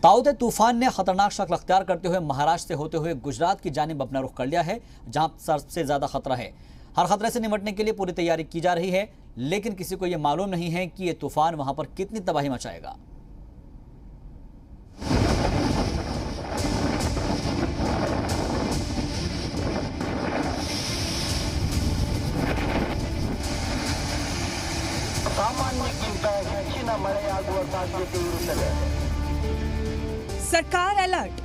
ताउते तूफान ने खतरनाक शक्ल अख्तियार करते हुए महाराष्ट्र से होते हुए गुजरात की जानिब अपना रुख कर लिया है, जहां सबसे ज्यादा खतरा है। हर खतरे से निपटने के लिए पूरी तैयारी की जा रही है, लेकिन किसी को यह मालूम नहीं है कि यह तूफान वहां पर कितनी तबाही मचाएगा। सरकार अलर्ट,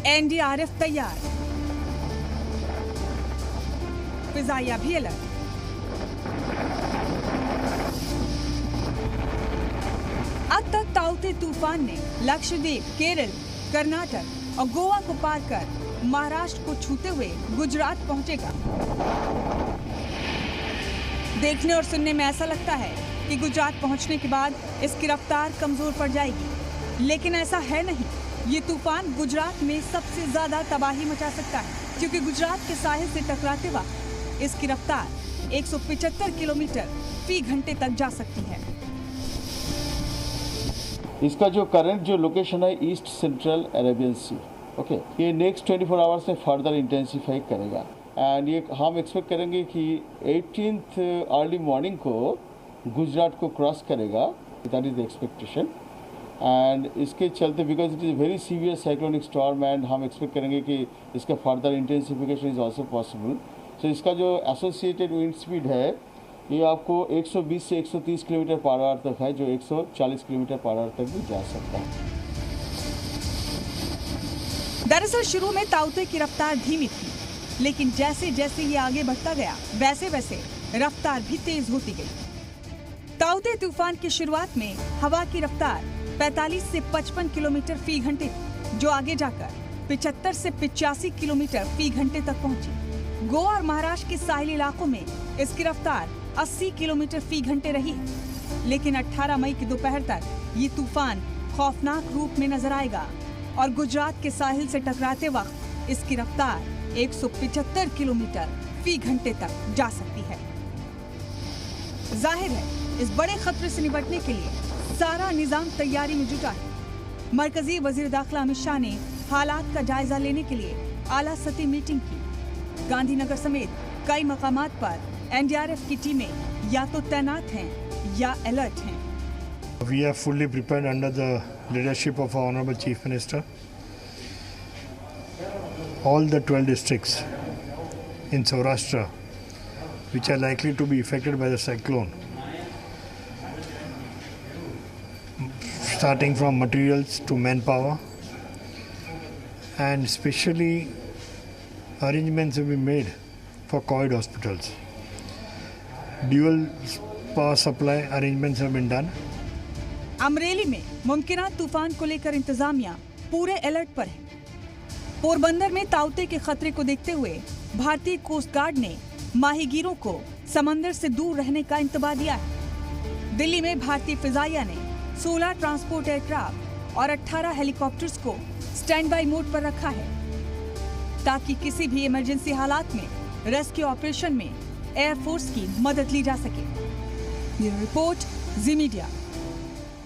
एनडीआरएफ तैयार, फिजाइया भी अलर्ट। अब तक ताउते तूफान ने लक्षद्वीप, केरल, कर्नाटक और गोवा को पार कर महाराष्ट्र को छूते हुए गुजरात पहुंचेगा। देखने और सुनने में ऐसा लगता है कि गुजरात पहुंचने के बाद इसकी रफ्तार कमजोर पड़ जाएगी, लेकिन ऐसा है नहीं। ये तूफान गुजरात में सबसे ज्यादा तबाही मचा सकता है, क्योंकि गुजरात के साहिल से टकराते वक्त इसकी रफ्तार 175 किलोमीटर फी घंटे तक जा सकती है। इसका जो करंट जो लोकेशन है ईस्ट सेंट्रल अरेबियन सी, ओके, ये नेक्स्ट 24 आवर्स में फर्दर इंटेंसिफाई करेगा। एंड ये हम एक्सपेक्ट करेंगे कि 18th अर्ली मॉर्निंग को गुजरात को क्रॉस करेगा, that is the expectation. And इसके चलते because it is very severe cyclonic storm and हम एक्सपेक्ट करेंगे कि इसका further intensification is also possible. So इसका जो एसोसिएटेड विंड स्पीड है ये आपको 120 से 130 किलोमीटर पर आवर तक है, जो 140 किलोमीटर पर आवर तक भी जा सकता है। दरअसल शुरू में ताउते की रफ्तार धीमी थी, लेकिन जैसे जैसे ये आगे बढ़ता गया वैसे वैसे रफ्तार भी तेज होती गई। ताउते तूफान की शुरुआत में हवा की रफ्तार 45 से 55 किलोमीटर फी घंटे, जो आगे जाकर 75 से 85 किलोमीटर फी घंटे तक पहुंची। गोवा और महाराष्ट्र के साहिली इलाकों में इसकी रफ्तार 80 किलोमीटर फी घंटे रही, लेकिन 18 मई की दोपहर तक ये तूफान खौफनाक रूप में नजर आएगा और गुजरात के साहिल से टकराते वक्त इसकी रफ्तार 175 किलोमीटर फी घंटे तक जा सकती है। जाहिर है इस बड़े खतरे से निपटने के लिए सारा निजाम तैयारी में जुटा है। मरकजी वजीर दाखिला अमित शाह ने हालात का जायजा लेने के लिए आला सतही मीटिंग की। गांधीनगर समेत कई मकामात पर एनडीआरएफ की टीमें या तो तैनात हैं या अलर्ट हैं। We are fully prepared under the leadership of our Honorable Chief Minister. All the 12 districts in Saurashtra which are likely to be affected by the cyclone, starting from materials to manpower, and especially arrangements have been made for COVID hospitals. Dual power supply arrangements have been done. Amreli में मुमकिना तूफान को लेकर इंतजामिया पूरे alert पर है। पोरबंदर में ताउते के खतरे को देखते हुए भारतीय कोस्ट गार्ड ने माहीगीरों को समंदर से दूर रहने का इंतबाह दिया है। दिल्ली में भारतीय फिजाइया ने 16 ट्रांसपोर्ट एयरक्राफ्ट और 18 हेलीकॉप्टर्स को स्टैंड बाई मोड पर रखा है, ताकि किसी भी इमरजेंसी हालात में रेस्क्यू ऑपरेशन में एयरफोर्स की मदद ली जा सके। ये रिपोर्ट जी मीडिया।